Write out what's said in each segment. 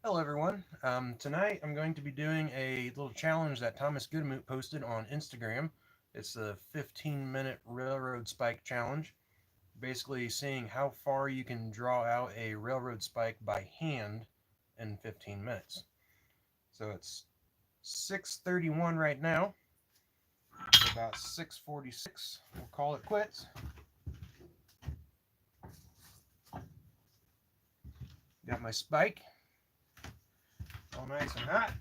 Hello everyone. Tonight I'm going to be doing a little challenge that Thomas Goodemoot posted on Instagram. It's the 15-minute railroad spike challenge. Basically seeing how far you can draw out a railroad spike by hand in 15 minutes. So it's 6:31 right now. About 6:46, we'll call it quits. Got my spike all nice and hot.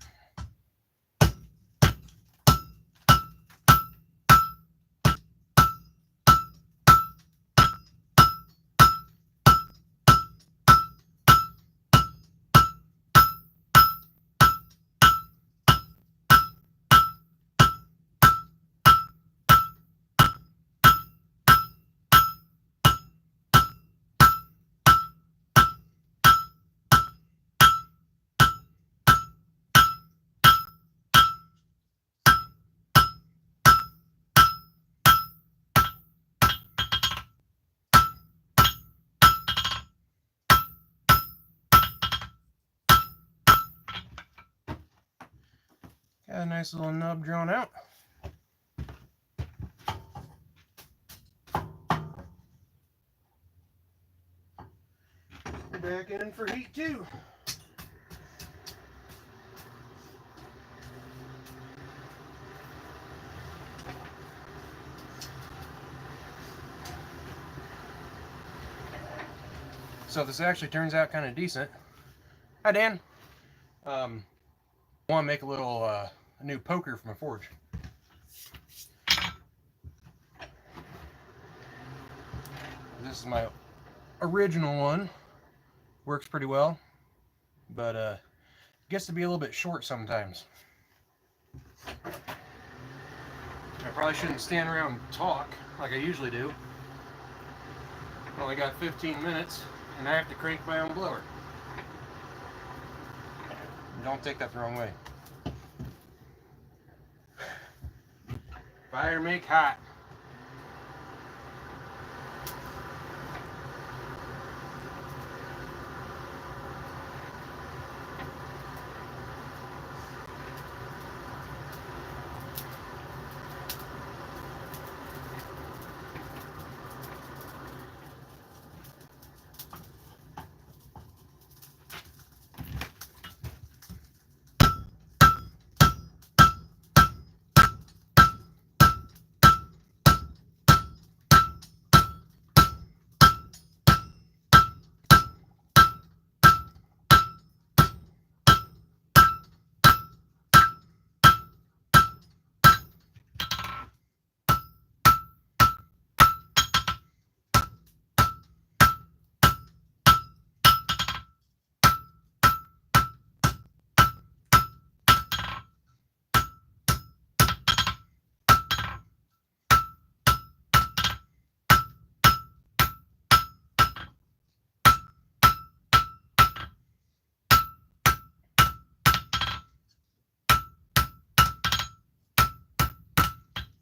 Got a nice little nub drawn out. We're back in for heat 2. So this actually turns out kind of decent. Hi, Dan. I want to make a little a new poker for my forge. This is my original one. Works pretty well, but gets to be a little bit short sometimes. I probably shouldn't stand around and talk like I usually do. I only got 15 minutes, and I have to crank my own blower. Don't take that the wrong way. Fire make hot.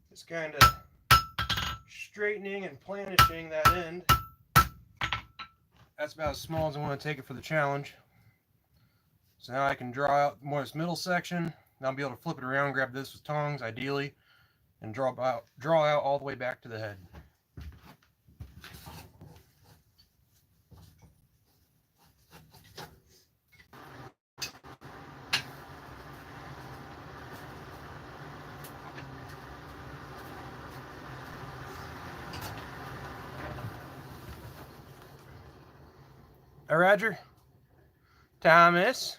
Just kind of straightening and planishing that end. That's about as small as I want to take it for the challenge. So now I can draw out more of this middle section. And I'll be able to flip it around, grab this with tongs, ideally, and draw out all the way back to the head. Roger. Thomas.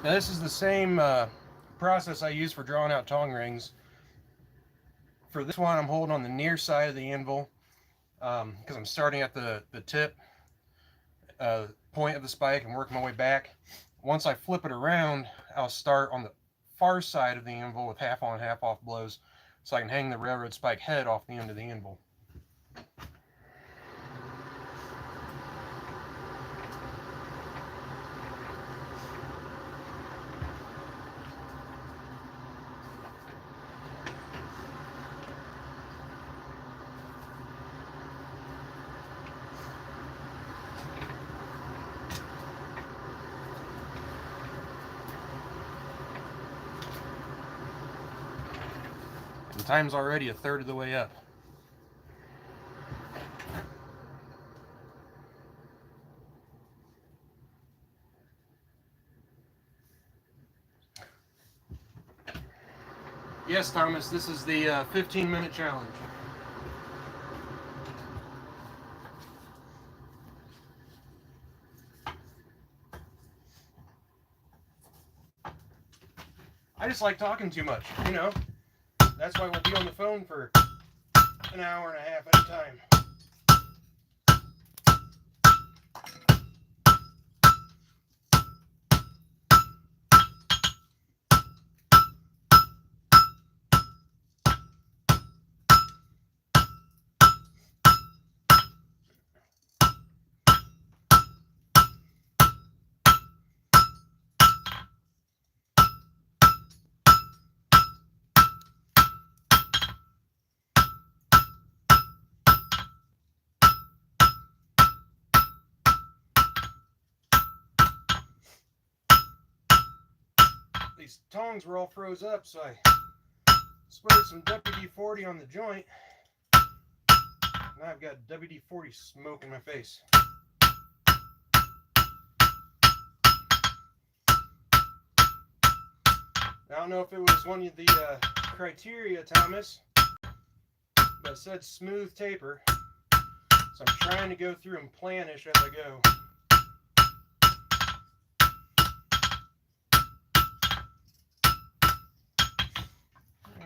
Now this is the same process I use for drawing out tong rings. For this one, I'm holding on the near side of the anvil because I'm starting at the tip point of the spike and working my way back. Once I flip it around, I'll start on the far side of the anvil with half on, half off blows so I can hang the railroad spike head off the end of the anvil. The time's already a third of the way up. Yes, Thomas, this is the 15-minute challenge. I just like talking too much, you know. That's why we'll be on the phone for an hour and a half at a time. These tongs were all froze up, so I sprayed some WD-40 on the joint. Now I've got WD-40 smoke in my face. I don't know if it was one of the criteria, Thomas, but it said smooth taper, so I'm trying to go through and planish as I go.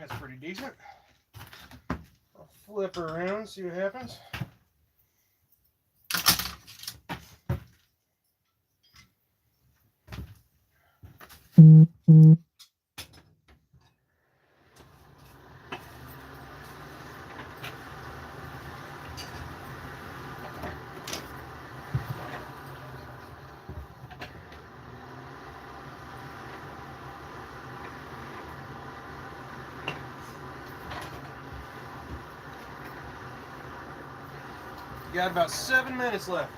That's pretty decent. I'll flip her around, see what happens. You got about 7 minutes left.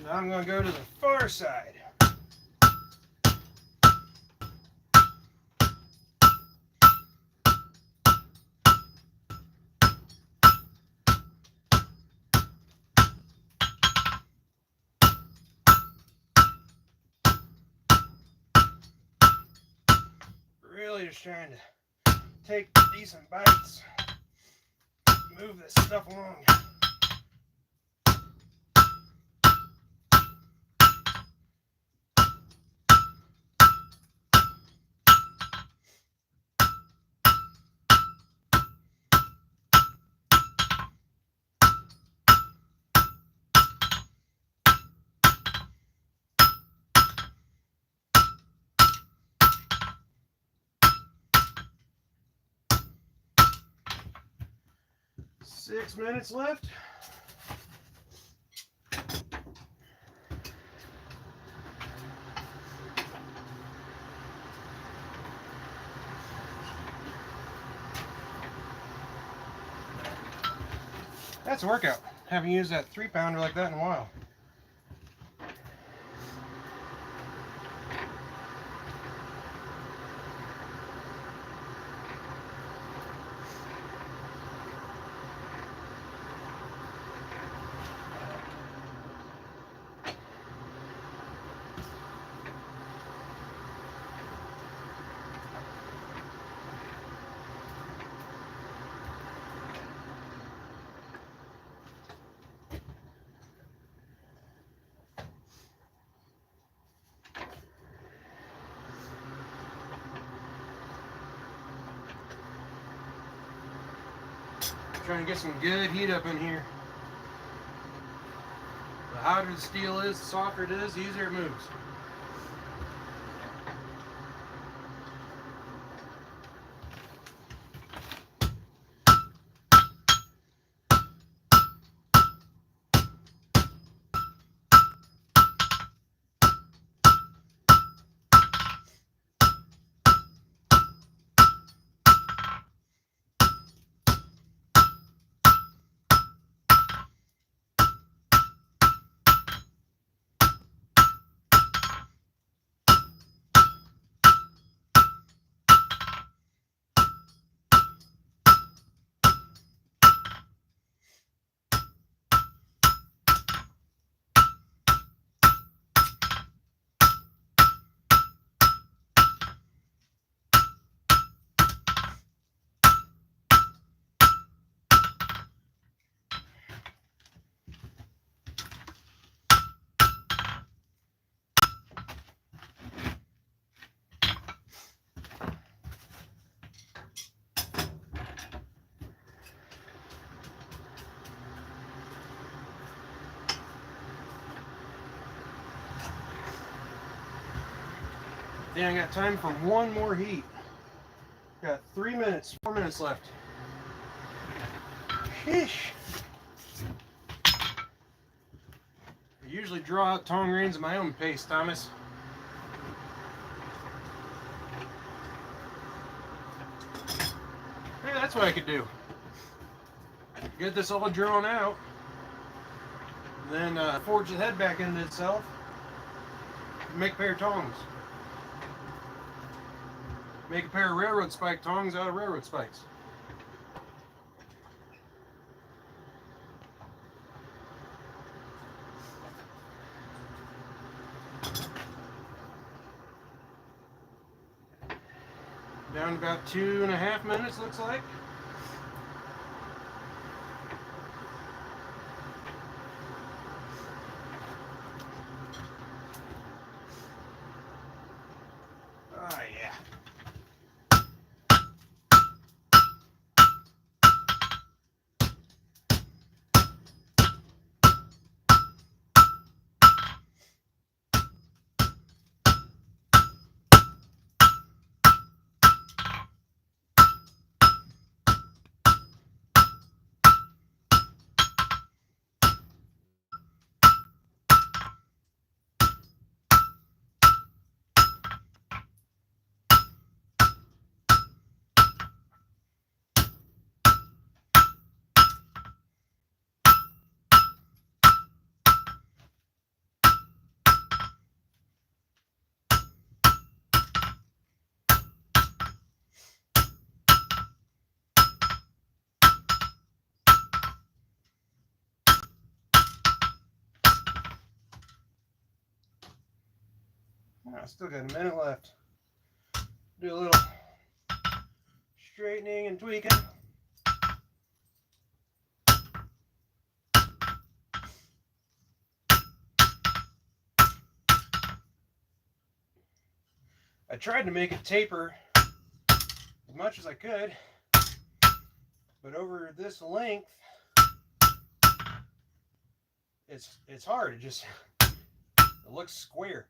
Now I'm going to go to the far side. Really just trying to take decent bites, move this stuff along. 6 minutes left. That's a workout. Haven't used that 3-pounder like that in a while. Trying to get some good heat up in here. The hotter the steel is, the softer it is, the easier it moves. Then I got time for one more heat. Got 4 minutes left. Sheesh. I usually draw out tong reins at my own pace, Thomas. Maybe that's what I could do. Get this all drawn out, then forge the head back into itself, make a pair of tongs. Make a pair of railroad spike tongs out of railroad spikes. Down to about 2.5 minutes, looks like. Oh yeah. I still got a minute left. Do a little straightening and tweaking. I tried to make it taper as much as I could, but over this length, it's hard. It looks square.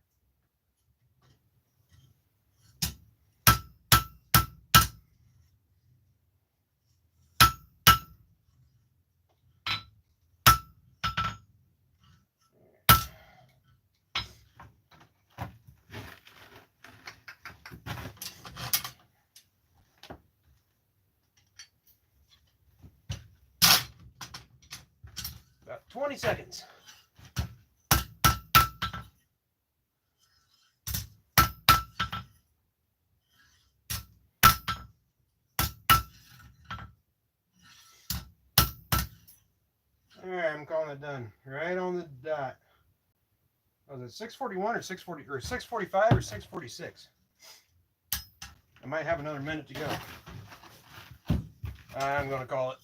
About 20 seconds. Alright, I'm calling it done. Right on the dot. Was it 6:41 or 6:40 or 6:45 or 6:46? I might have another minute to go. I'm going to call it.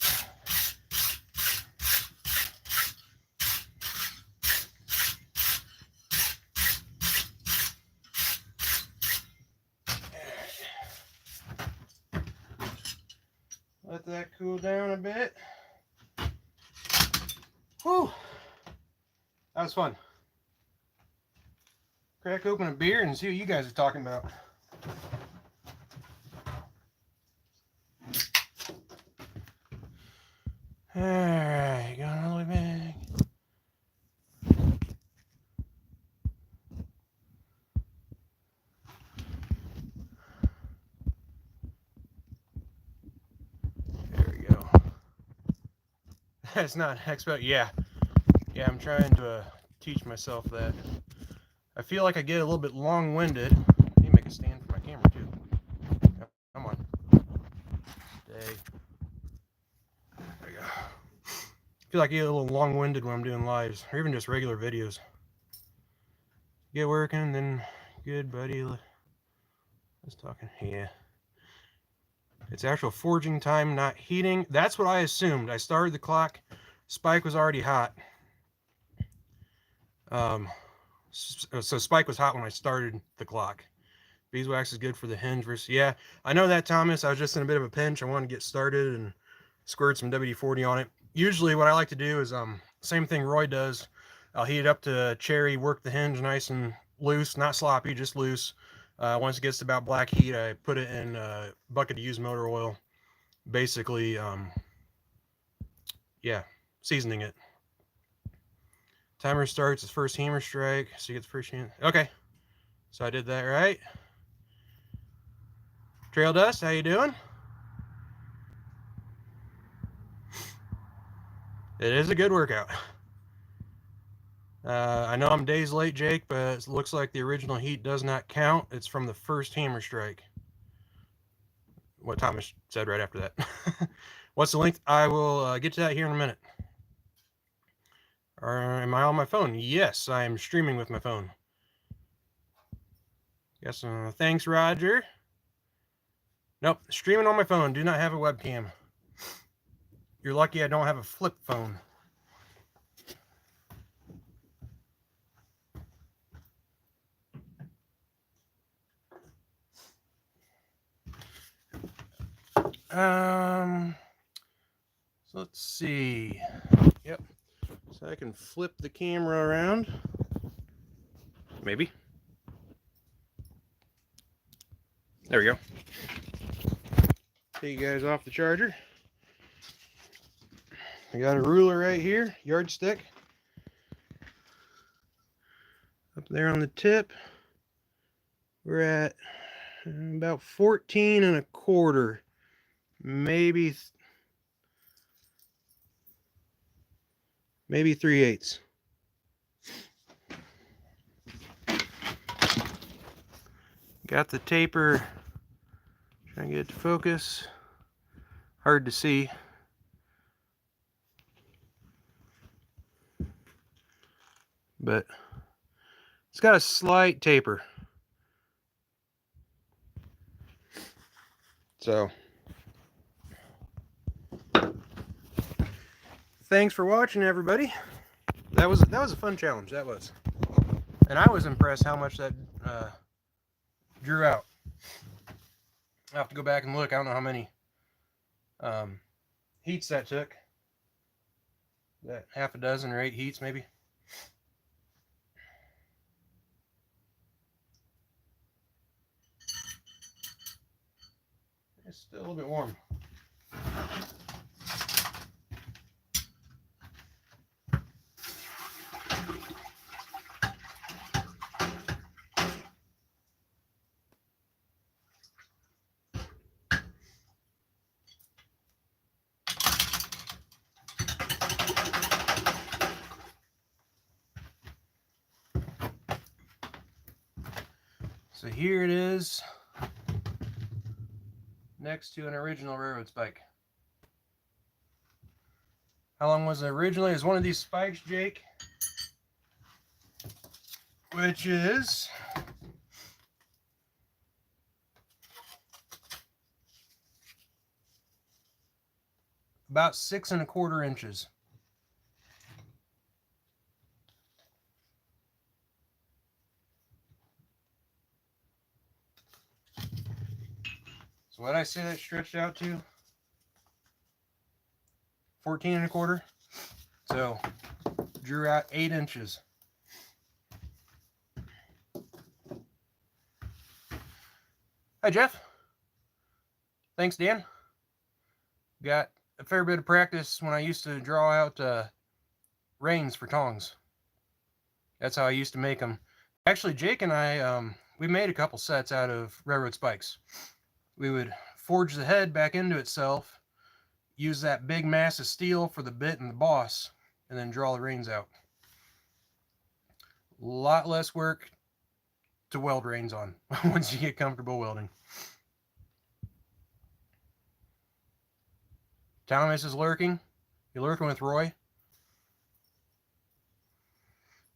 Let that cool down a bit. Whew. That was fun. Crack open a beer and see what you guys are talking about. Alright, going all the way back. There we go. That's not expo. Yeah, I'm trying to teach myself that. I feel like I get a little bit long-winded. I need to make a stand for my camera too. Come on. Stay. There we go. I feel like I get a little long-winded when I'm doing lives, or even just regular videos. Get working, then good, buddy. Let's talking. Yeah. It's actual forging time, not heating. That's what I assumed. I started the clock. Spike was already hot. So Spike was hot when I started the clock. Beeswax is good for the hinge versus, yeah, I know that, Thomas. I was just in a bit of a pinch. I wanted to get started and squirt some WD-40 on it. Usually what I like to do is same thing Roy does. I'll heat it up to cherry, work the hinge nice and loose, not sloppy, just loose. Once it gets to about black heat, I put it in a bucket of used motor oil, basically yeah, seasoning it. Timer starts its first hammer strike, so you get the first hand. Okay, so I did that right. Trail Dust, how you doing? It is a good workout. I know I'm days late, Jake, but it looks like the original heat does not count. It's from the first hammer strike. What Thomas said right after that. What's the length? I will get to that here in a minute. Am I on my phone? Yes, I am streaming with my phone. Yes, thanks, Roger. Nope, streaming on my phone. Do not have a webcam. You're lucky I don't have a flip phone. So let's see. Yep. So I can flip the camera around. Maybe. There we go. Take you guys off the charger. I got a ruler right here, yardstick. Up there on the tip. We're at about 14 1/4. Maybe 3/8. Got the taper. Trying to get it to focus. Hard to see. But it's got a slight taper. So thanks for watching, everybody. That was a fun challenge. That was. And I was impressed how much that drew out. I'll have to go back and look. I don't know how many heats that took. That half a dozen or 8 heats maybe. It's still a little bit warm. So here it is, next to an original railroad spike. How long was it originally? It was one of these spikes, Jake, which is about 6 1/4 inches. So what I say that stretched out to? 14 1/4. So drew out 8 inches. Hi, Jeff. Thanks, Dan. Got a fair bit of practice when I used to draw out reins for tongs. That's how I used to make them. Actually, Jake and I, we made a couple sets out of railroad spikes. We would forge the head back into itself, use that big mass of steel for the bit and the boss, and then draw the reins out. A lot less work to weld reins on once you get comfortable welding. Thomas is lurking. You lurking with Roy?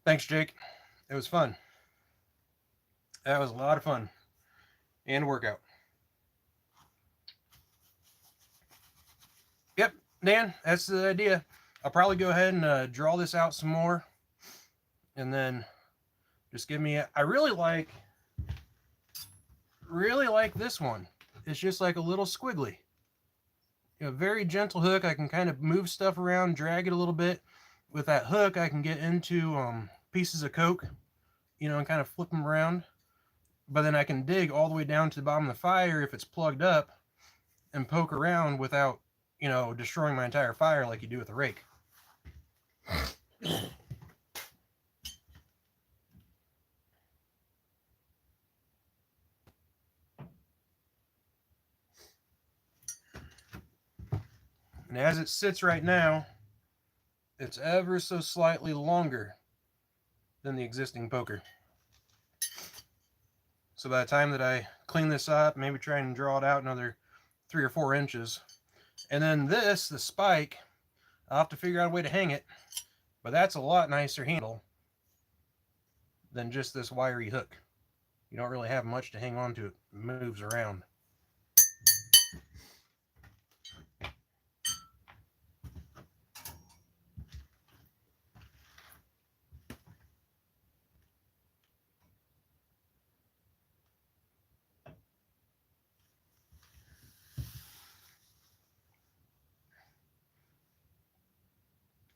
Thanks, Jake. It was fun. That was a lot of fun. And workout. Yep, Dan, that's the idea. I'll probably go ahead and draw this out some more. And then just give me I really like this one. It's just like a little squiggly. You know, very gentle hook. I can kind of move stuff around, drag it a little bit. With that hook, I can get into pieces of coke, you know, and kind of flip them around. But then I can dig all the way down to the bottom of the fire if it's plugged up and poke around without, you know, destroying my entire fire like you do with a rake. And as it sits right now, it's ever so slightly longer than the existing poker. So by the time that I clean this up, maybe try and draw it out another 3 or 4 inches. And then this, the spike, I'll have to figure out a way to hang it, but that's a lot nicer handle than just this wiry hook. You don't really have much to hang on to. It moves around.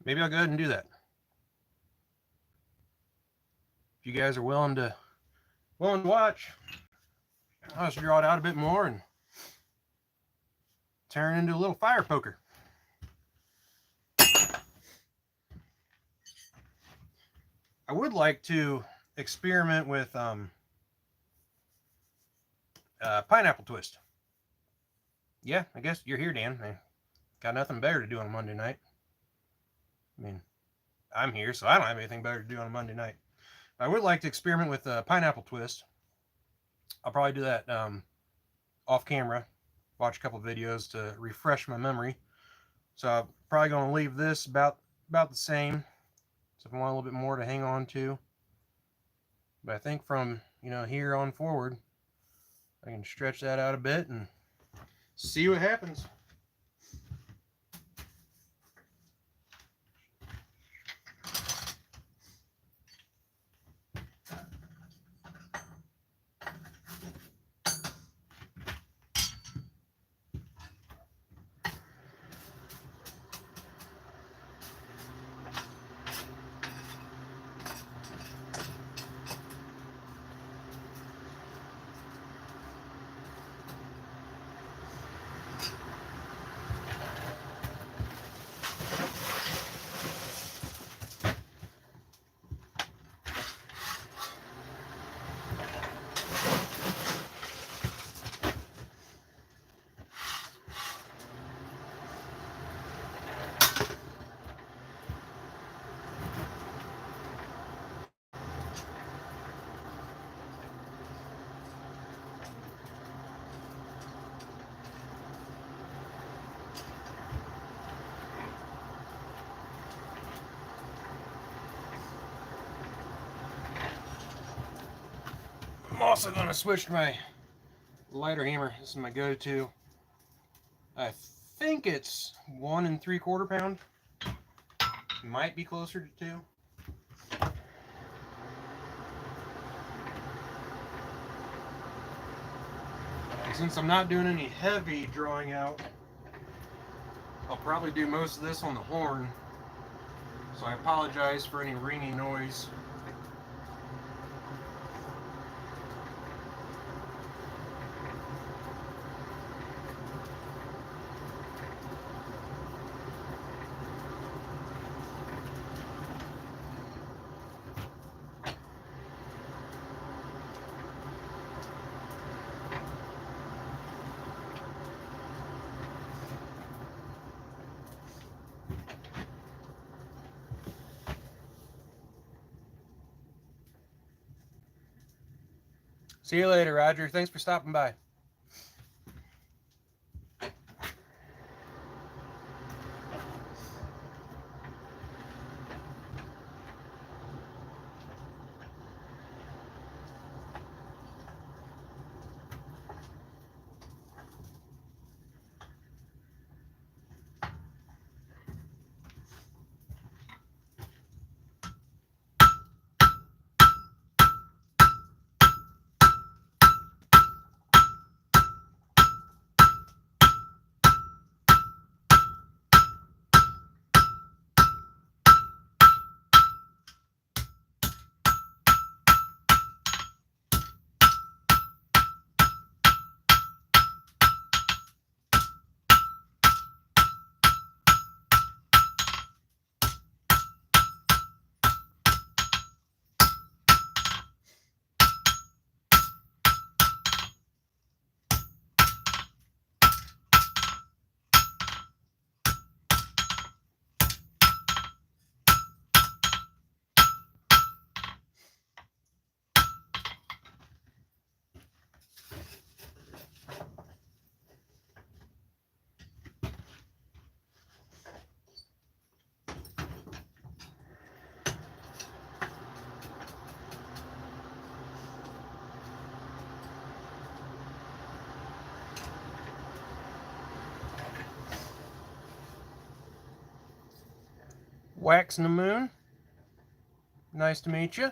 Maybe I'll go ahead and do that. If you guys are willing to watch, I'll just draw it out a bit more and turn it into a little fire poker. I would like to experiment with pineapple twist. Yeah, I guess you're here, Dan. I got nothing better to do on a Monday night. I mean, I'm here, so I don't have anything better to do on a Monday night. I would like to experiment with pineapple twist. I'll probably do that off camera. Watch a couple videos to refresh my memory. So I'm probably going to leave this about the same. So if I want a little bit more to hang on to. But I think from, you know, here on forward, I can stretch that out a bit and see what happens. I'm also going to switch to my lighter hammer. This is my go-to. I think it's 1 3/4 pound. Might be closer to 2. And since I'm not doing any heavy drawing out, I'll probably do most of this on the horn, so I apologize for any ringing noise. See you later, Roger. Thanks for stopping by. Waxing the Moon. Nice to meet you.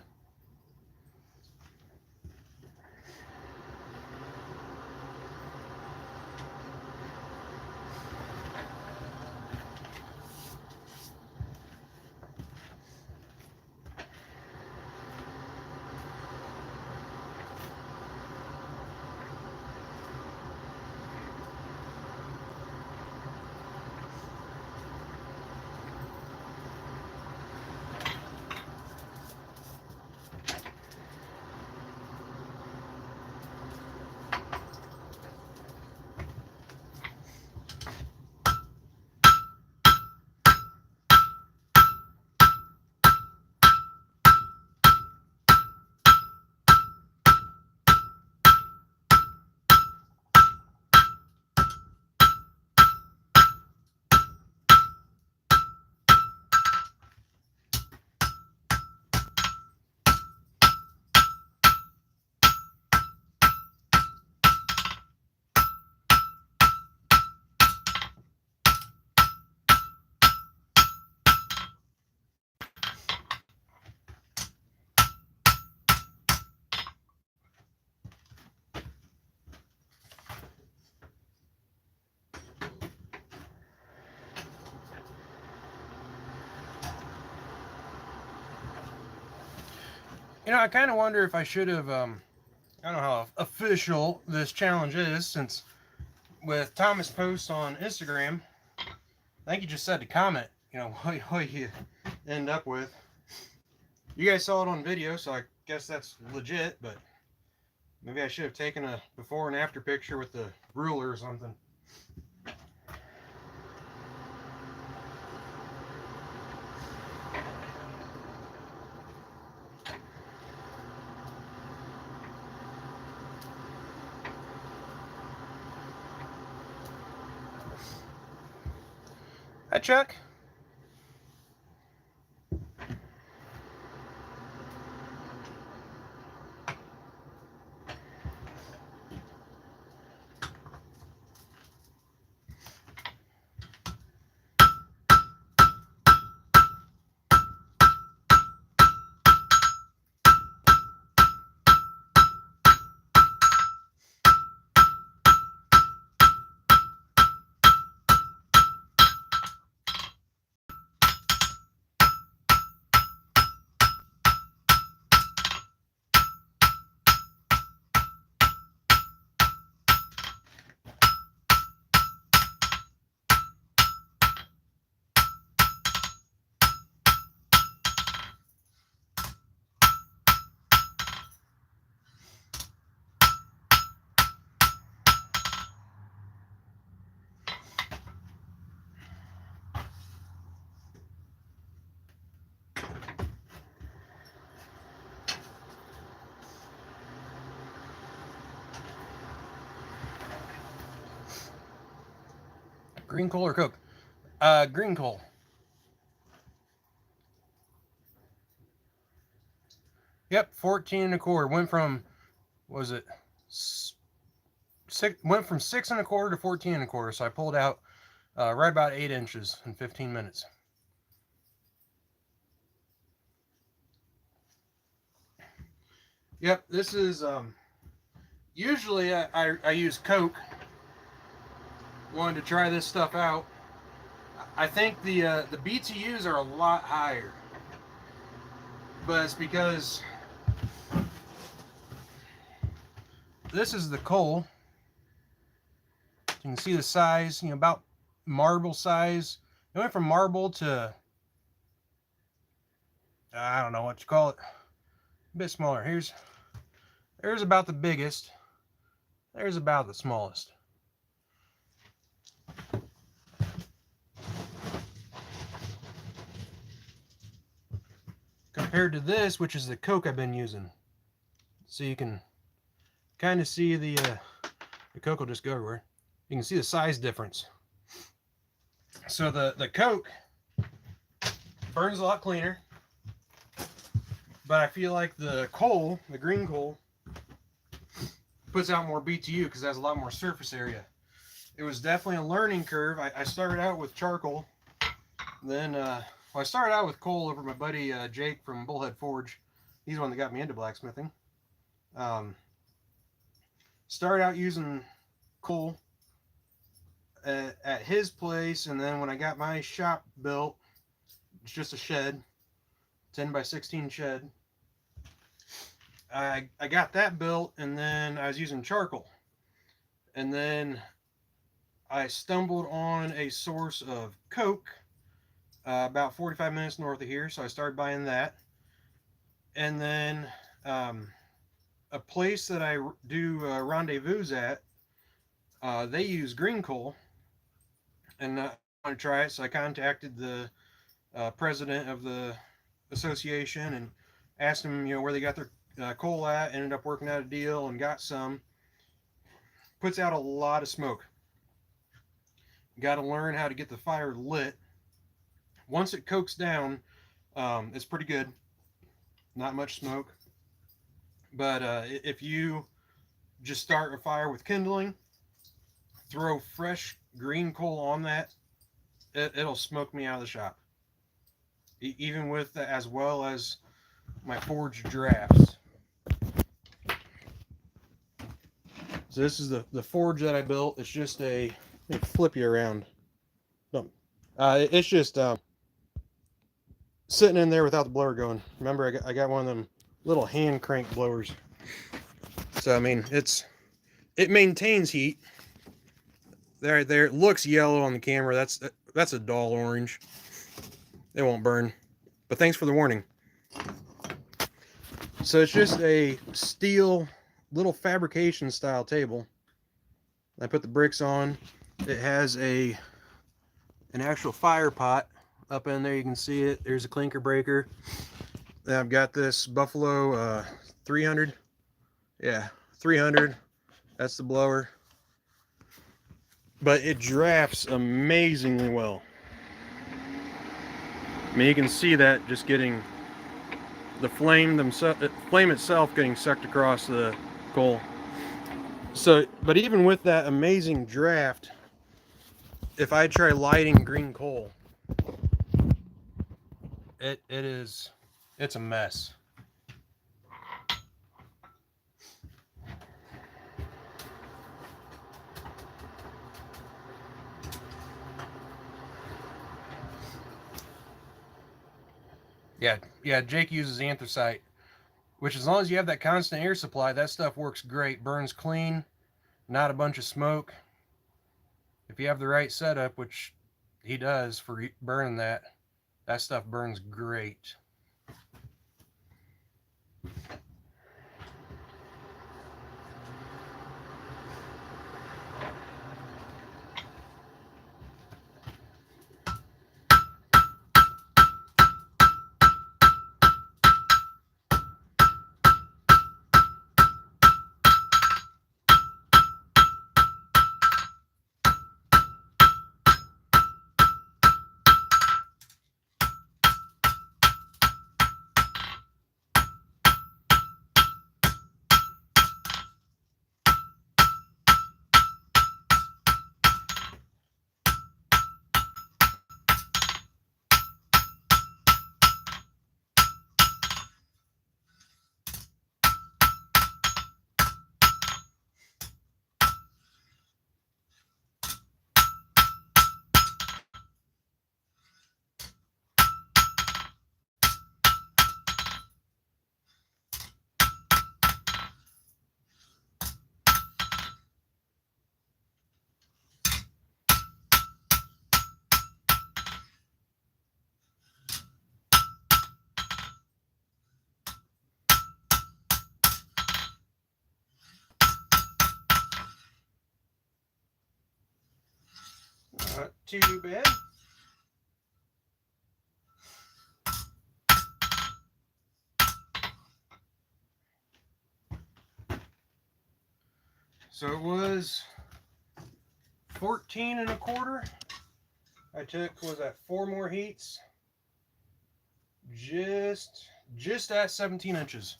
You know, I kind of wonder if I should have, I don't know how official this challenge is, since with Thomas posts on Instagram, I think he just said to comment, you know, what you end up with. You guys saw it on video, so I guess that's legit, but maybe I should have taken a before and after picture with the ruler or something. Hi, Chuck. Green coal or coke? Green coal. Yep, 14 and a quarter. Went from, what was it, went from 6 and a quarter to 14 and a quarter. So I pulled out right about 8 inches in 15 minutes. Yep, this is, usually I use coke. Wanted to try this stuff out. I think the BTUs are a lot higher, but it's because this is the coal. You can see the size, about marble size. It went from marble to, I don't know what you call it, a bit smaller. There's about the biggest. There's about the smallest. Compared to this, which is the coke I've been using. So you can kind of see the coke will just go everywhere. You can see the size difference. So the coke burns a lot cleaner, but I feel like the coal, the green coal, puts out more BTU because it has a lot more surface area. It was definitely a learning curve. I started out with charcoal, then I started out with coal over my buddy Jake from Bullhead Forge. He's the one that got me into blacksmithing. Started out using coal at his place, and then when I got my shop built, it's just a shed, 10 by 16 shed. I got that built, and then I was using charcoal. And then I stumbled on a source of coke about 45 minutes north of here, so I started buying that. And then a place that I do rendezvous at, they use green coal, and I want to try it, so I contacted the president of the association and asked him, where they got their coal at. Ended up working out a deal and got some. Puts out a lot of smoke. Got to learn how to get the fire lit. Once it cokes down, it's pretty good. Not much smoke. But if you just start a fire with kindling, throw fresh green coal on that, it'll smoke me out of the shop. Even with as well as my forged drafts. So this is the forge that I built. It's just let me flip you around. It's just sitting in there without the blower going. Remember, I got one of them little hand crank blowers. So I mean, it maintains heat. There, it looks yellow on the camera. That's a dull orange. It won't burn. But thanks for the warning. So it's just a steel little fabrication style table. I put the bricks on. It has an actual fire pot up in there. You can see it. There's a clinker breaker. Then I've got this Buffalo 300. Yeah, 300. That's the blower. But it drafts amazingly well. I mean, you can see that just getting the flame itself getting sucked across the coal. So, but even with that amazing draft, if I try lighting green coal, it's a mess. Yeah, Jake uses anthracite, which as long as you have that constant air supply, that stuff works great. Burns clean, not a bunch of smoke. If you have the right setup, which he does for burning that stuff burns great. too bad. So it was 14 1/4. I took, was that 4 more heats? Just at 17 inches.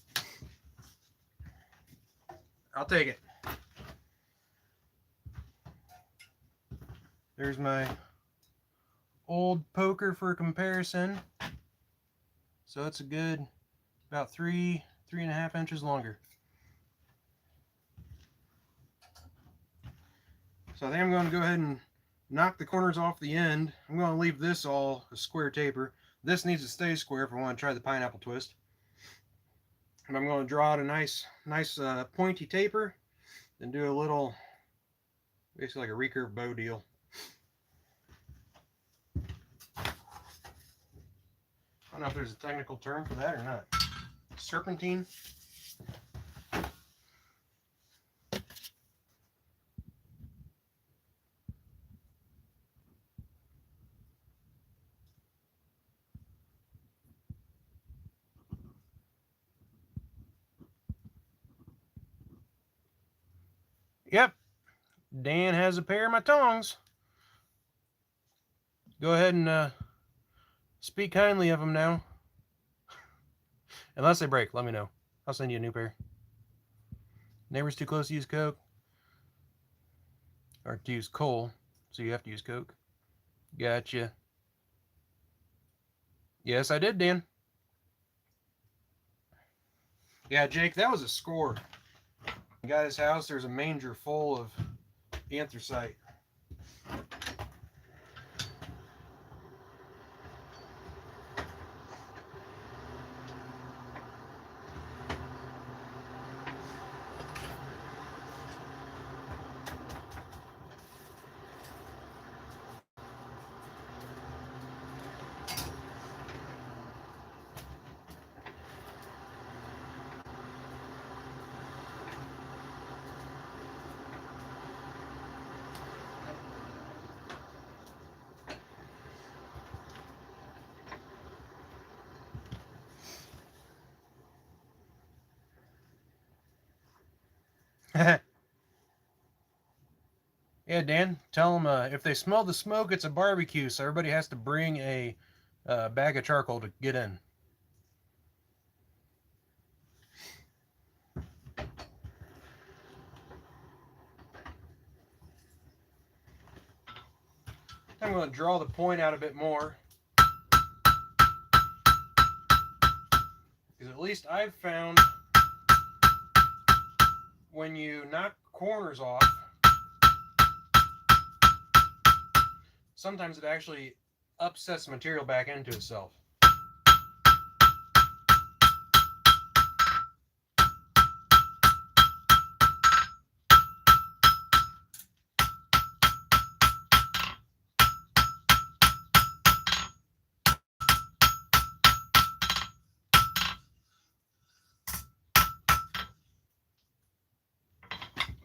I'll take it. There's my old poker for comparison. So it's a good about 3.5 inches longer. So I think I'm going to go ahead and knock the corners off the end. I'm going to leave this all a square taper. This needs to stay square if I want to try the pineapple twist. And I'm going to draw out a nice pointy taper, then do a little, basically like a recurve bow deal. I don't know if there's a technical term for that or not. Serpentine. Yep, Dan has a pair of my tongs. Go ahead and speak kindly of them now. Unless they break, let me know. I'll send you a new pair. Neighbor's too close to use Coke. Or to use coal, so you have to use Coke. Gotcha. Yes, I did, Dan. Yeah, Jake, that was a score. The guy's house, there's a manger full of anthracite. Yeah, Dan, tell them if they smell the smoke, it's a barbecue, so everybody has to bring a bag of charcoal to get in. I'm going to draw the point out a bit more. Because at least I've found when you knock corners off, sometimes it actually upsets the material back into itself.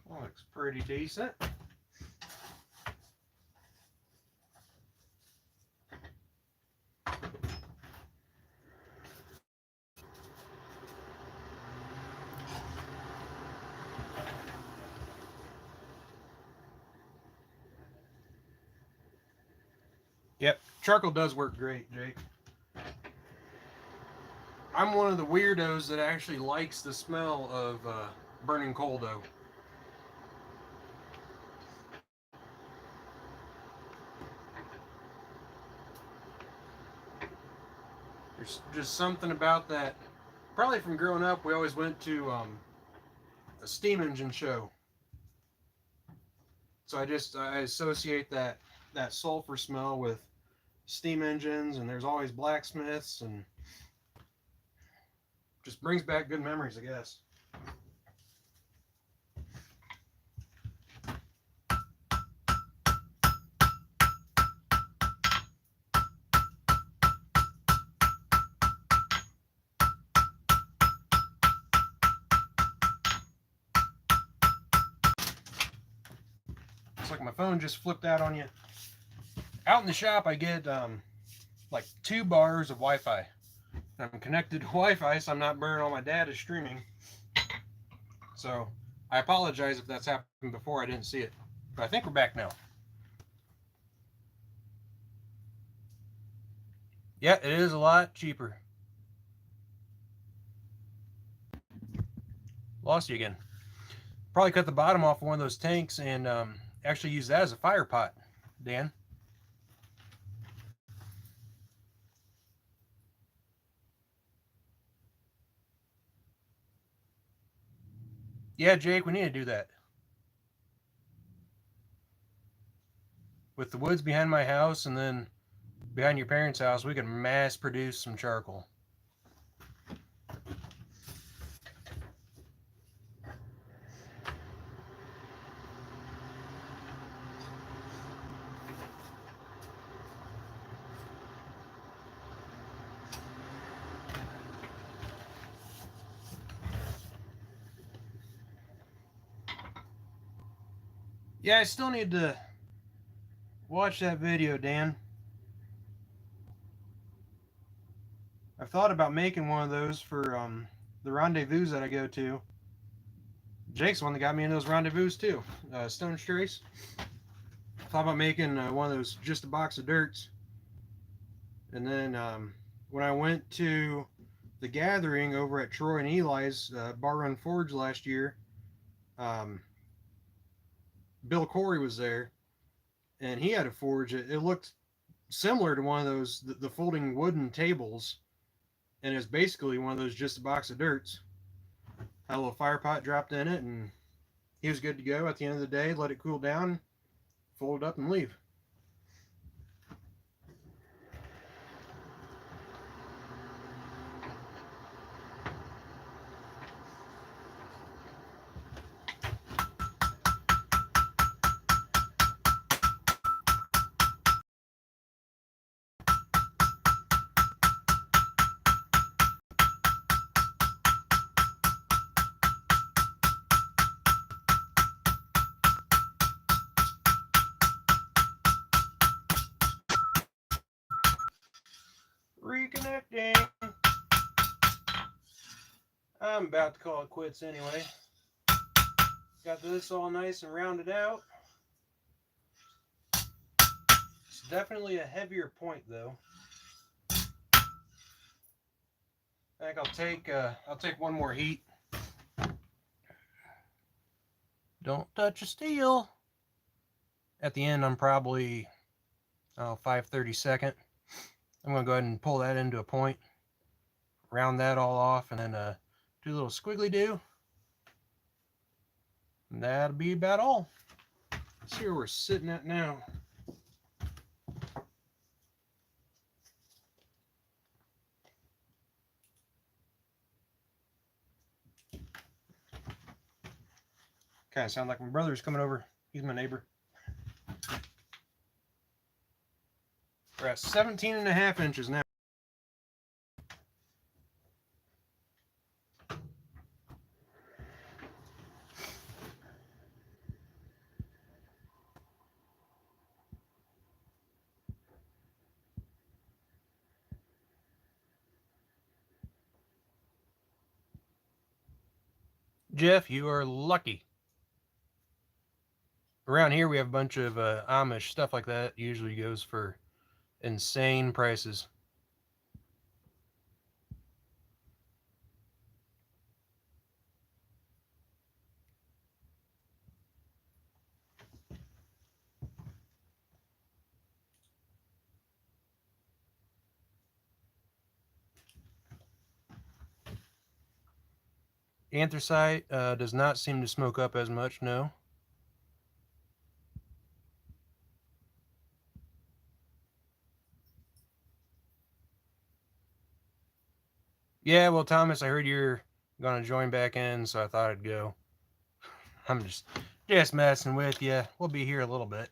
Looks pretty decent. Yep, charcoal does work great, Jake. I'm one of the weirdos that actually likes the smell of burning coal, though. There's just something about that. Probably from growing up, we always went to a steam engine show. So I associate that sulfur smell with steam engines, and there's always blacksmiths, and just brings back good memories, I guess. Looks like my phone just flipped out on you. out in the shop, I get like 2 bars of Wi-Fi. I'm connected to Wi-Fi, so I'm not burning all my data streaming. So I apologize if that's happened before. I didn't see it, but I think we're back now. Yeah, it is a lot cheaper. Lost you again. Probably cut the bottom off of one of those tanks and actually use that as a fire pot, Dan. Yeah, Jake, we need to do that. With the woods behind my house and then behind your parents' house, we can mass produce some charcoal. Yeah, I still need to watch that video, Dan. I've thought about making one of those for the rendezvous that I go to. Jake's the one that got me in those rendezvous too. Stone Trace. Thought about making one of those, just a box of dirts. And then when I went to the gathering over at Troy and Eli's Bar Run Forge last year, Bill Corey was there, and he had a forge. It looked similar to one of those, the folding wooden tables, and it's basically one of those, just a box of dirts. Had a little fire pot dropped in it, and he was good to go. At the end of the day, let it cool down, fold it up, and leave. Reconnecting. I'm about to call it quits anyway. Got this all nice and rounded out. It's definitely a heavier point though. I think I'll take one more heat. Don't touch a steel. At the end, I'm probably 5/32. I'm gonna go ahead and pull that into a point, round that all off, and then do a little squiggly do. And that'll be about all. Let's see where we're sitting at now. Kind of sound like my brother's coming over. He's my neighbor. We're at 17.5 inches now. Jeff, you are lucky. Around here, we have a bunch of Amish stuff like that. Usually goes for insane prices. Anthracite does not seem to smoke up as much, no. Yeah, well, Thomas, I heard you're going to join back in, so I thought I'd go. I'm just messing with you. We'll be here a little bit.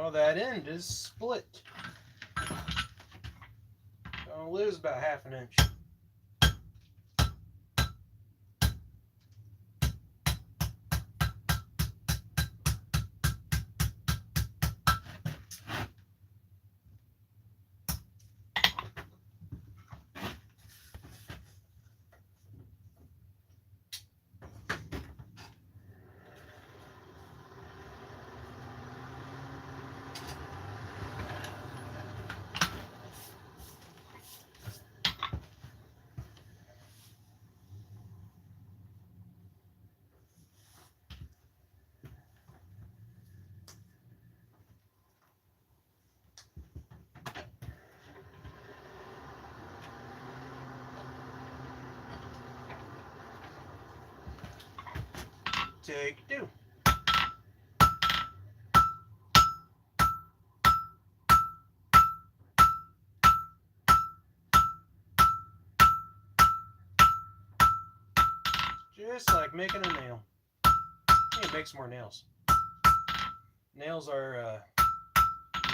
Now that end is split. I'll lose about ½ inch. Take two. Just like making a nail. You can make some more nails. Nails are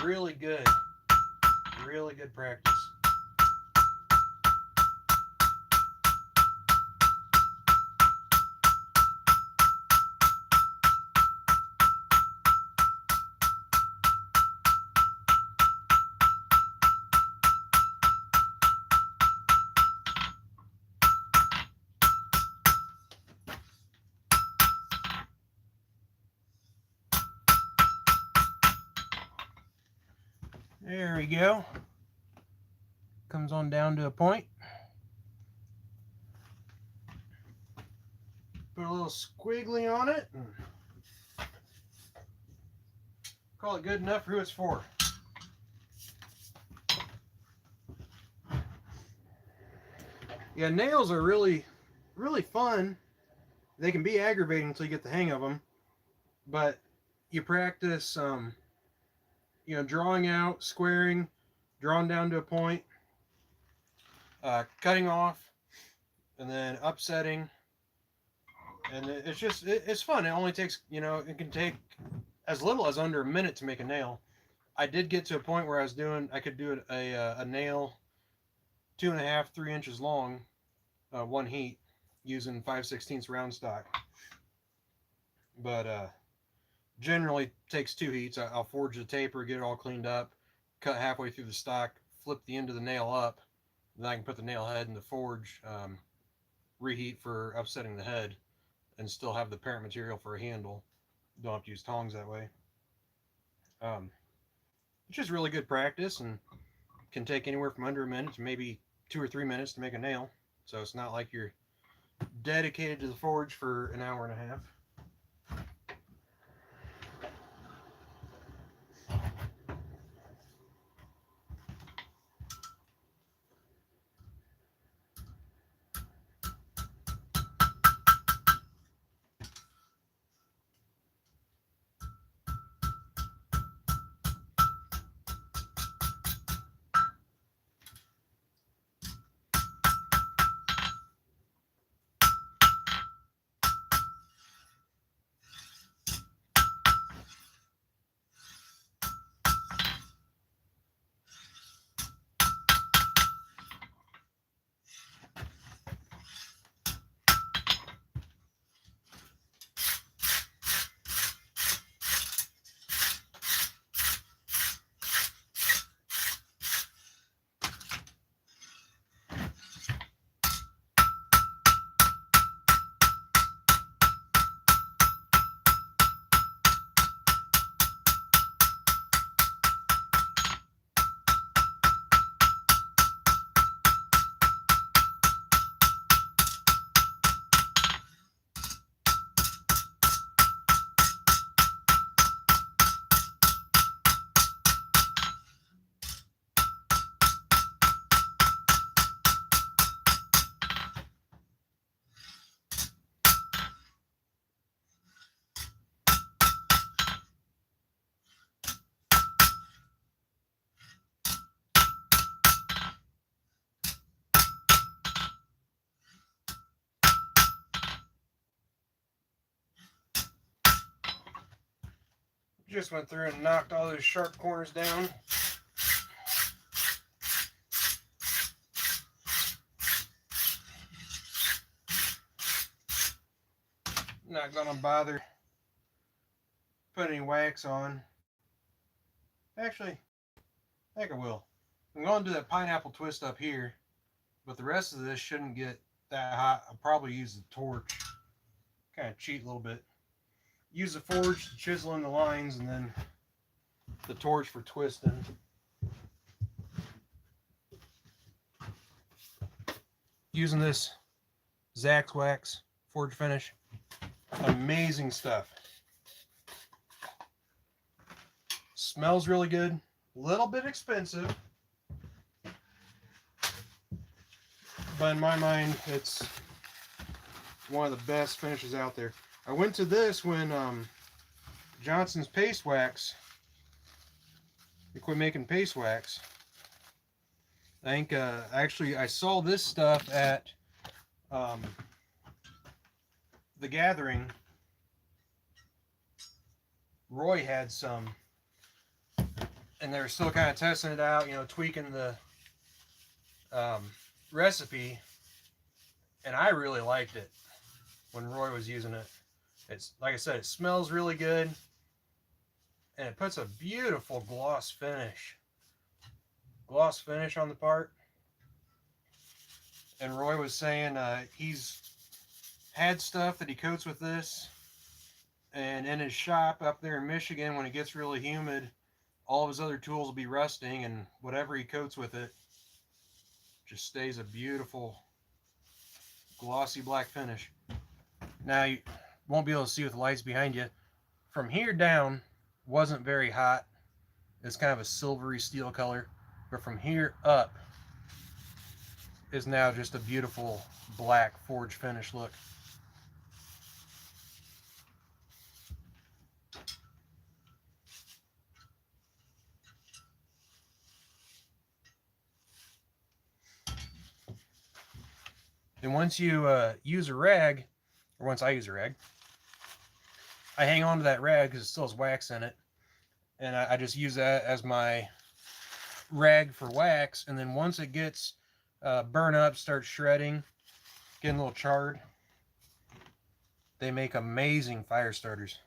really good practice. There we go. Comes on down to a point. Put a little squiggly on it. And call it good enough for who it's for. Yeah, nails are really fun. They can be aggravating until you get the hang of them. But you practice, you know, drawing out, squaring, drawing down to a point, cutting off, and then upsetting. And it's just, it's fun. It only takes, you know, it can take as little as under a minute to make a nail. I did get to a point where I could do a nail 2.5, 3 inches long, one heat, using 5/16 round stock. But generally takes 2 heats. I'll forge the taper, get it all cleaned up, cut halfway through the stock, flip the end of the nail up, then I can put the nail head in the forge, reheat for upsetting the head, and still have the parent material for a handle. Don't have to use tongs that way. It's just really good practice and can take anywhere from under a minute to maybe 2 or 3 minutes to make a nail. So it's not like you're dedicated to the forge for an hour and a half. Just went through and knocked all those sharp corners down. Not gonna bother putting any wax on. Actually, I think I will. I'm going to do that pineapple twist up here, but the rest of this shouldn't get that hot. I'll probably use the torch. Kind of cheat a little bit. Use the forge to chisel in the lines, and then the torch for twisting. Using this Zax Wax Forge Finish. Amazing stuff. Smells really good. A little bit expensive, but in my mind, it's one of the best finishes out there. I went to this when Johnson's Paste Wax, they quit making paste wax. I think actually I saw this stuff at the Gathering. Roy had some, and they were still kind of testing it out, you know, tweaking the recipe, and I really liked it when Roy was using it. It's, like I said, it smells really good, and it puts a beautiful gloss finish on the part. And Roy was saying he's had stuff that he coats with this, and in his shop up there in Michigan, when it gets really humid, all of his other tools will be rusting, and whatever he coats with it just stays a beautiful glossy black finish. Now you won't be able to see with the lights behind you. From here down wasn't very hot. It's kind of a silvery steel color, but from here up is now just a beautiful black forge finish look. And once you use a rag, or once I use a rag, I hang on to that rag because it still has wax in it, and I just use that as my rag for wax. And then once it gets burn up, starts shredding, getting a little charred, they make amazing fire starters.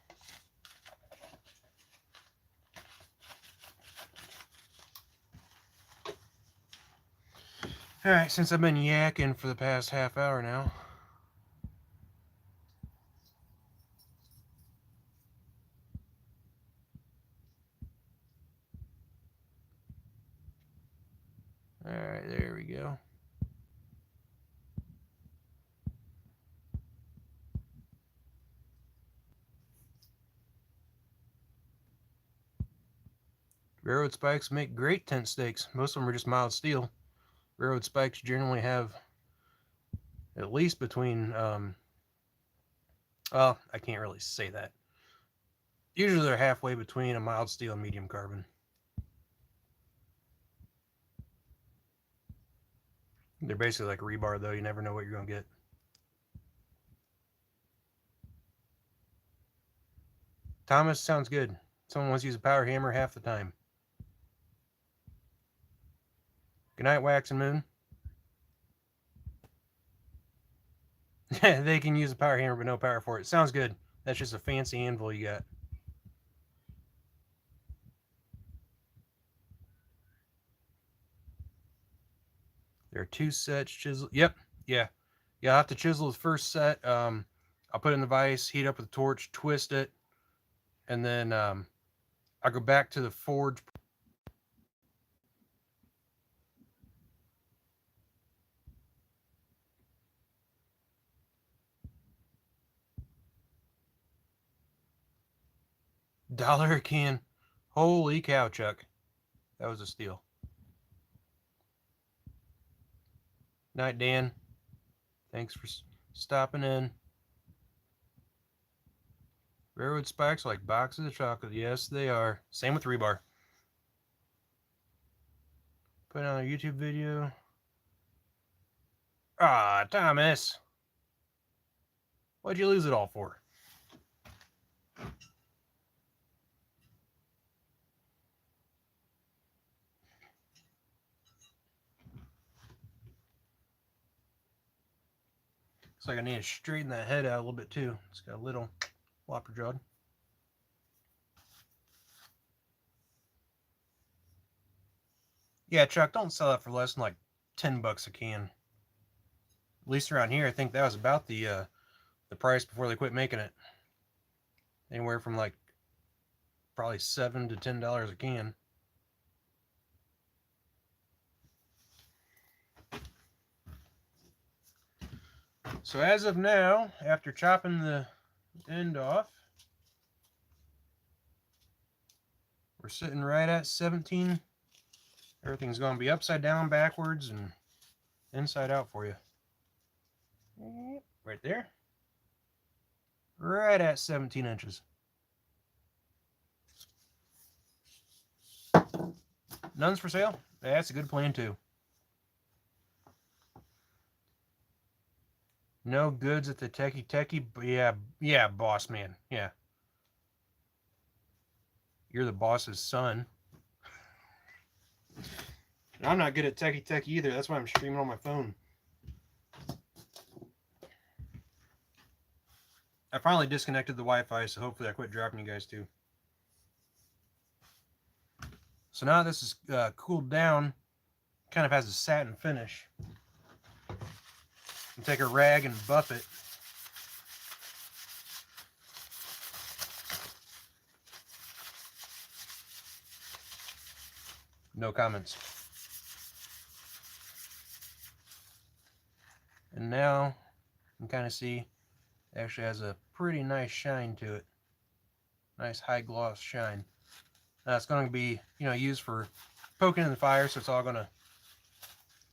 Alright, since I've been yakking for the past half hour now, alright, there we go. Railroad spikes make great tent stakes. Most of them are just mild steel. Railroad spikes generally have at least between, well, I can't really say that. Usually they're halfway between a mild steel and medium carbon. They're basically like rebar, though. You never know what you're going to get. Thomas, sounds good. Someone wants to use a power hammer half the time. Good night, Wax and Moon. They can use a power hammer, but no power for it. Sounds good. That's just a fancy anvil you got. There are 2 sets chisel. Yep. Yeah. I'll have to chisel the first set. I'll put it in the vise, heat up with a torch, twist it, and then I'll go back to the forge. $1 a can. Holy cow, Chuck. That was a steal. Night, Dan. Thanks for stopping in. Railroad spikes are like boxes of chocolate. Yes, they are. Same with rebar. Put on a YouTube video. Ah, Thomas. What'd you lose it all for? Looks like I need to straighten that head out a little bit too. It's got a little flopper jawed. Yeah, Chuck, don't sell that for less than like $10 a can. At least around here, I think that was about the price before they quit making it. Anywhere from like probably $7 to $10 a can. So as of now, after chopping the end off, we're sitting right at 17. Everything's going to be upside down, backwards, and inside out for you. Right there. Right at 17 inches. None's for sale. That's a good plan too. No goods at the techie. Yeah, boss man. Yeah. You're the boss's son. And I'm not good at techie either. That's why I'm streaming on my phone. I finally disconnected the Wi-Fi, so hopefully I quit dropping you guys too. So now this is cooled down, kind of has a satin finish. And take a rag and buff it. No comments. And now you can kind of see it actually has a pretty nice shine to it. Nice high gloss shine. Now it's going to be, used for poking in the fire, so it's all going to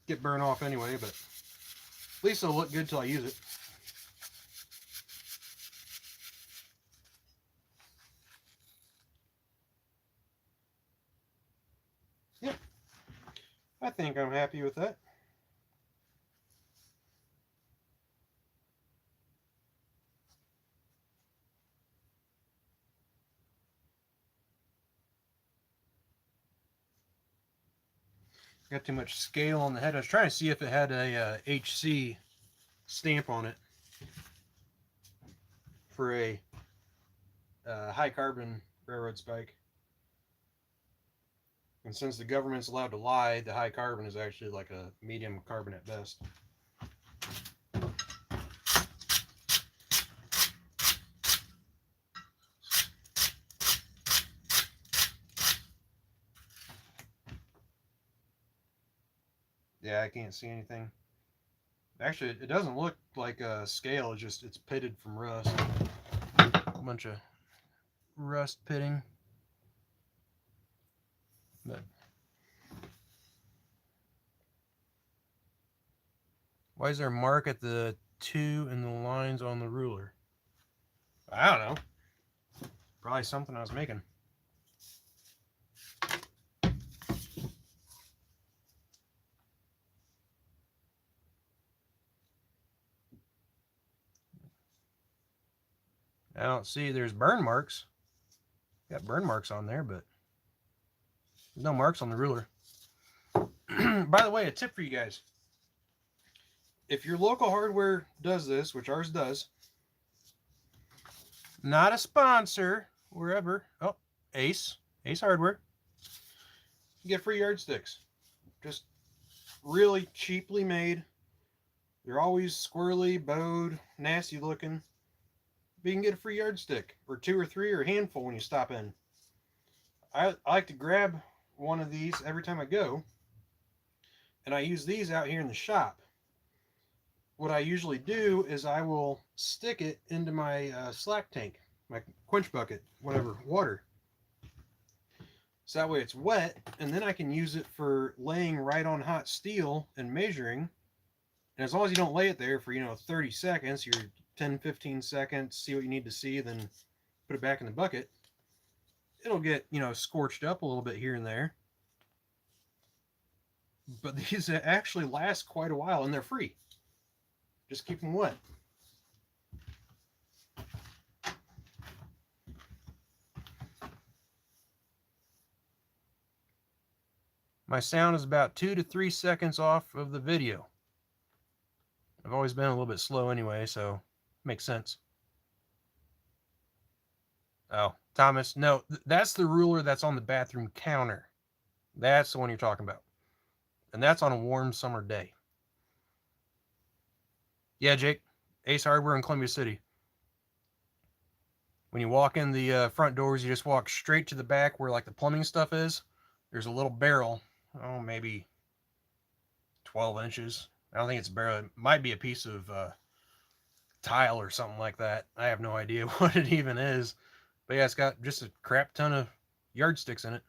get burned off anyway, but at least it'll look good till I use it. Yep. I think I'm happy with that. Got too much scale on the head. I was trying to see if it had a HC stamp on it for a high carbon railroad spike. And since the government's allowed to lie, the high carbon is actually like a medium carbon at best. Yeah, I can't see anything. Actually, it doesn't look like a scale. It's pitted from rust. A bunch of rust pitting. But why is there a mark at the 2 and the lines on the ruler? I don't know. Probably something I was making. I don't see, there's burn marks. Got burn marks on there, but there's no marks on the ruler. By the way, a tip for you guys. If your local hardware does this, which ours does, not a sponsor, wherever. Oh, Ace Hardware. You get free yardsticks. Just really cheaply made. They're always squirrely, bowed, nasty looking. But you can get a free yardstick, or 2 or 3, or a handful when you stop in. I like to grab one of these every time I go, and I use these out here in the shop. What I usually do is I will stick it into my slack tank, my quench bucket, whatever, water. So that way it's wet, and then I can use it for laying right on hot steel and measuring. And as long as you don't lay it there for, 30 seconds, you're 10, 15 seconds, see what you need to see, then put it back in the bucket. It'll get, scorched up a little bit here and there. But these actually last quite a while, and they're free. Just keep them wet. My sound is about 2 to 3 seconds off of the video. I've always been a little bit slow anyway, so makes sense. Oh, Thomas, no, that's the ruler that's on the bathroom counter. That's the one you're talking about. And that's on a warm summer day. Yeah, Jake, Ace Hardware in Columbia City. When you walk in the front doors, you just walk straight to the back where like the plumbing stuff is. There's a little barrel, oh, maybe 12 inches. I don't think it's a barrel. It might be a piece of tile or something like that. I have no idea what it even is. But yeah, it's got just a crap ton of yardsticks in it.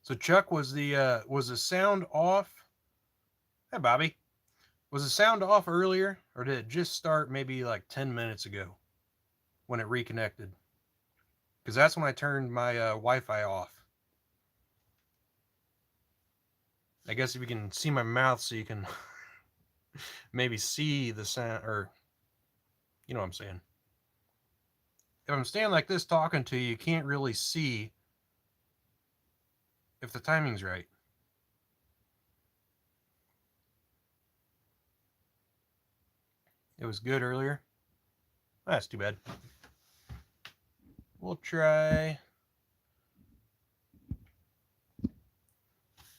So Chuck, was the sound off? Hey Bobby, was the sound off earlier, or did it just start maybe like 10 minutes ago when it reconnected? Because that's when I turned my Wi-Fi off. I guess if you can see my mouth, so you can maybe see the sound, or you know what I'm saying. If I'm standing like this talking to you, you can't really see if the timing's right. It was good earlier. That's too bad. We'll try.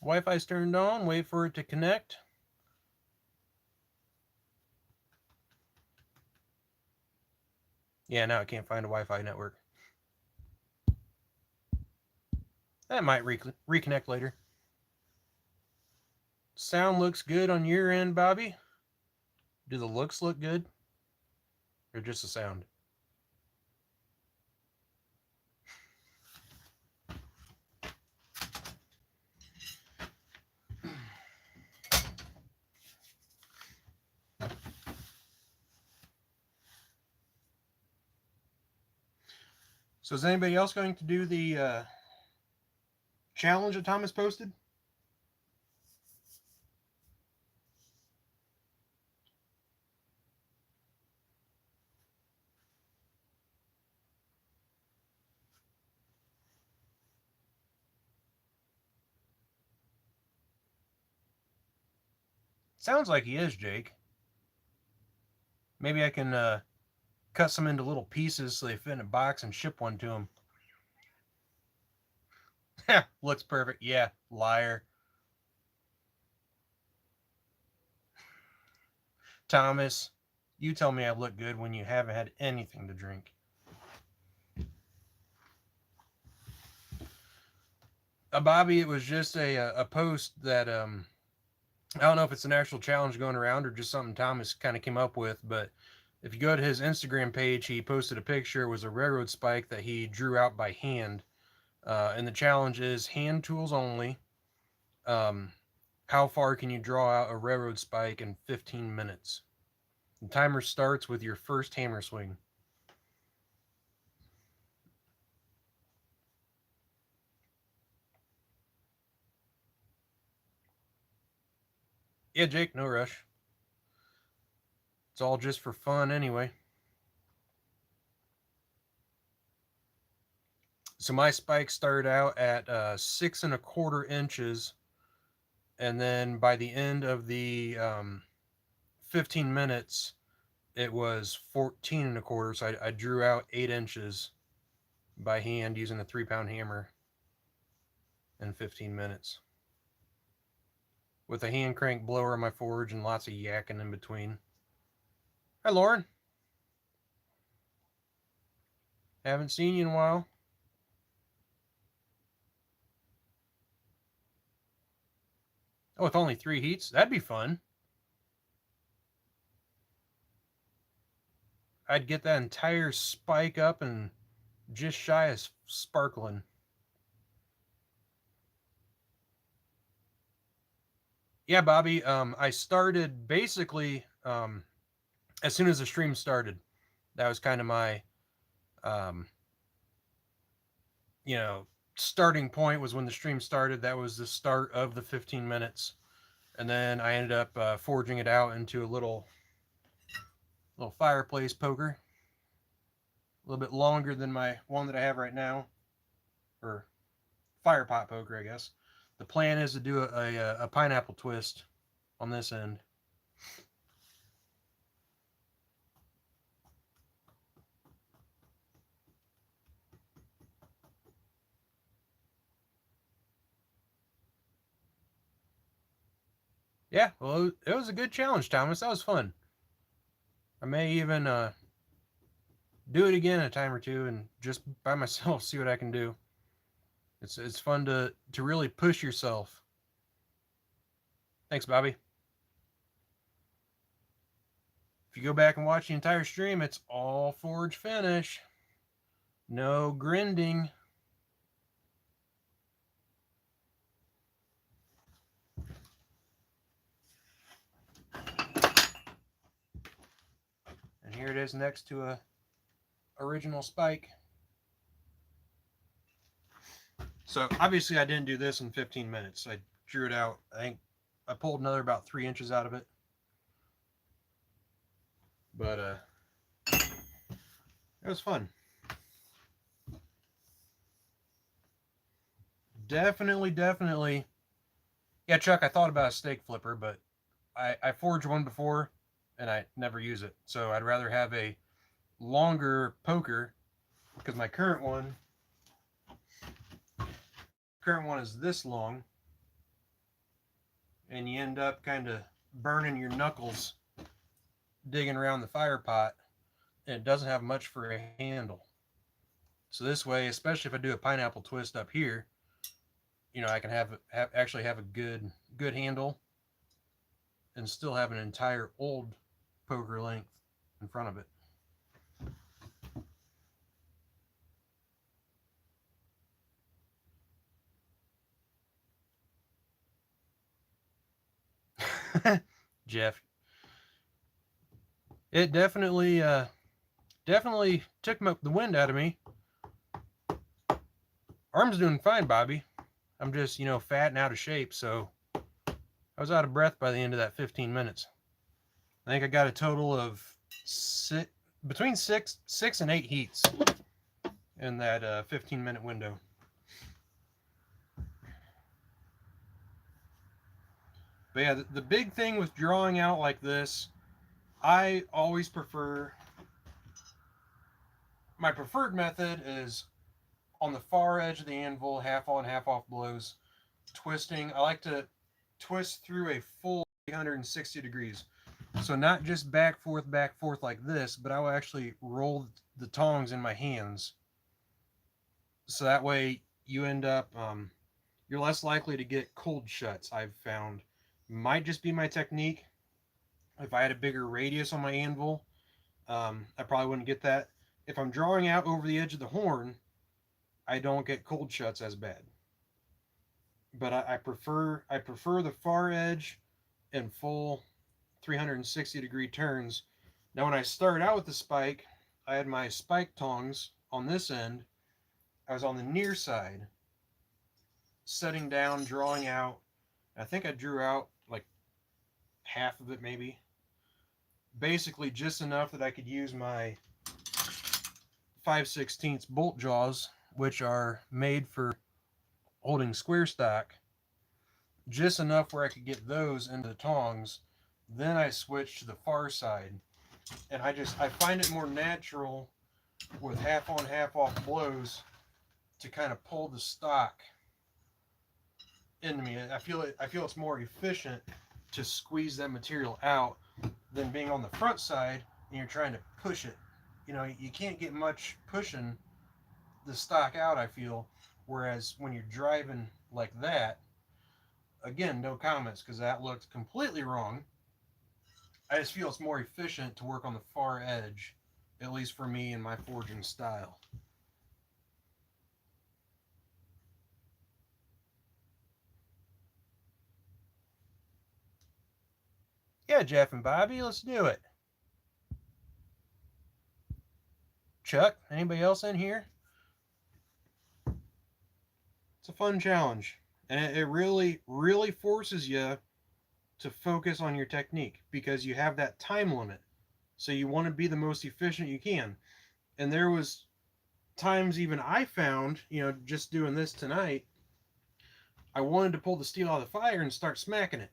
Wi-Fi's turned on. Wait for it to connect. Yeah, now I can't find a Wi-Fi network. That might reconnect later. Sound looks good on your end, Bobby. Do the looks look good? Or just the sound? So is anybody else going to do the challenge that Thomas posted? Sounds like he is, Jake. Maybe I can cut some into little pieces so they fit in a box and ship one to him. Looks perfect. Yeah, liar. Thomas, you tell me I look good when you haven't had anything to drink. Bobby, it was just a post that I don't know if it's an actual challenge going around or just something Thomas kind of came up with, but if you go to his Instagram page, he posted a picture. It was a railroad spike that he drew out by hand. And the challenge is hand tools only. How far can you draw out a railroad spike in 15 minutes? The timer starts with your first hammer swing. Yeah, Jake, no rush. It's all just for fun anyway. So my spike started out at 6¼ inches, and then by the end of the 15 minutes, it was 14¼ So I drew out 8 inches by hand using a 3-pound hammer in 15 minutes with a hand crank blower on my forge and lots of yakking in between. Hi, Lauren. Haven't seen you in a while. Oh, with only 3 heats? That'd be fun. I'd get that entire spike up and just shy of sparkling. Yeah, Bobby. I started basically as soon as the stream started. That was kind of my, you know, starting point was when the stream started. That was the start of the 15 minutes. And then I ended up forging it out into a little fireplace poker. A little bit longer than my one that I have right now. Or fire pot poker, I guess. The plan is to do a pineapple twist on this end. Yeah, well, it was a good challenge, Thomas. That was fun. I may even do it again a time or two and just by myself see what I can do. It's fun to really push yourself. Thanks, Bobby. If you go back and watch the entire stream, it's all forge finish. No grinding. And here it is next to a original spike. So obviously I didn't do this in 15 minutes. I drew it out. I think I pulled another about 3 inches out of it. But it was fun. Definitely. Yeah, Chuck, I thought about a steak flipper, but I forged one before and I never use it. So I'd rather have a longer poker because my current one is this long, and you end up kind of burning your knuckles digging around the fire pot, and it doesn't have much for a handle. So this way, especially if I do a pineapple twist up here, you know, I can actually have a good handle and still have an entire old poker length in front of it. Jeff, it definitely took the wind out of me. Arm's doing fine, Bobby. I'm just, you know, fat and out of shape, so I was out of breath by the end of that 15 minutes. I think I got a total of between six and 8 heats in that 15-minute window. But yeah, the big thing with drawing out like this, I always prefer, my preferred method is on the far edge of the anvil, half on, half off blows, twisting. I like to twist through a full 360 degrees. So not just back, forth like this, but I will actually roll the tongs in my hands. So that way you end up, you're less likely to get cold shuts, I've found. Might just be my technique. If I had a bigger radius on my anvil, I probably wouldn't get that. If I'm drawing out over the edge of the horn, I don't get cold shuts as bad. But I prefer the far edge and full 360 degree turns. Now when I started out with the spike, I had my spike tongs on this end. I was on the near side, setting down, drawing out. I think I drew out like half of it maybe. Basically just enough that I could use my 5/16 bolt jaws, which are made for holding square stock. Just enough where I could get those into the tongs. Then I switched to the far side. And I find it more natural with half on, half off blows to kind of pull the stock into me. I feel it's more efficient to squeeze that material out than being on the front side and you're trying to push it. You know, you can't get much pushing the stock out, I feel, whereas when you're driving like that, again, no comments because that looked completely wrong. I just feel it's more efficient to work on the far edge, at least for me and my forging style. Yeah, Jeff and Bobby, let's do it. Chuck, anybody else in here? a fun challenge. And it really, really forces you to focus on your technique because you have that time limit. So you want to be the most efficient you can. And there was times even I found, just doing this tonight, I wanted to pull the steel out of the fire and start smacking it.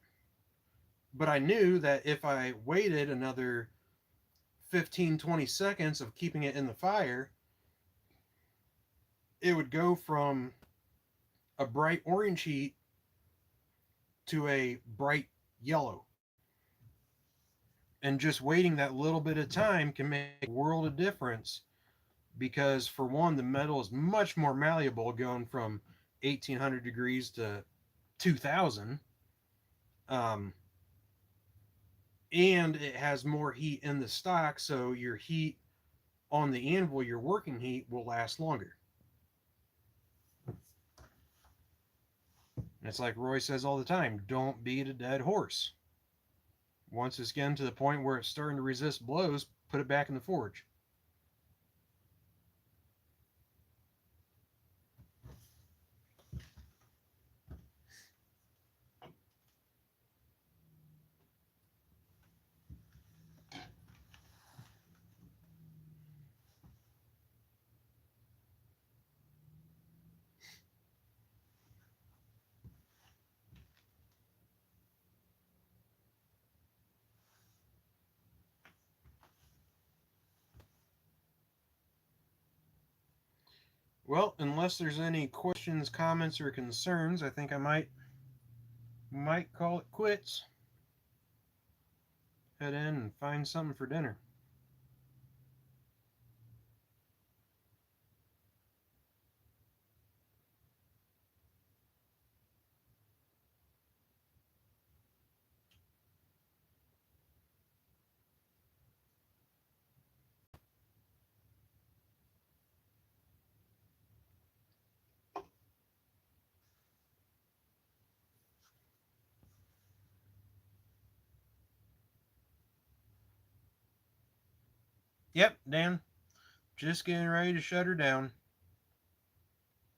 But I knew that if I waited another 15, 20 seconds of keeping it in the fire, it would go from a bright orange heat to a bright yellow. And just waiting that little bit of time can make a world of difference because, for one, the metal is much more malleable going from 1800 degrees to 2000. And it has more heat in the stock, so your heat on the anvil, your working heat, will last longer. And it's like Roy says all the time, don't beat a dead horse. Once it's getting to the point where it's starting to resist blows, put it back in the forge. Well, unless there's any questions, comments, or concerns, I think I might call it quits. Head in and find something for dinner. Yep, Dan. Just getting ready to shut her down.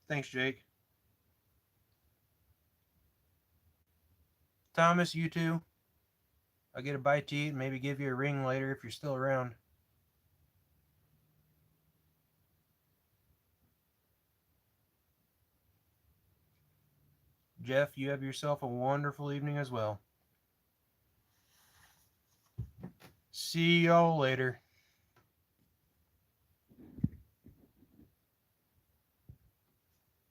Thanks, Jake. Thomas, you too. I'll get a bite to eat and maybe give you a ring later if you're still around. Jeff, you have yourself a wonderful evening as well. See y'all later.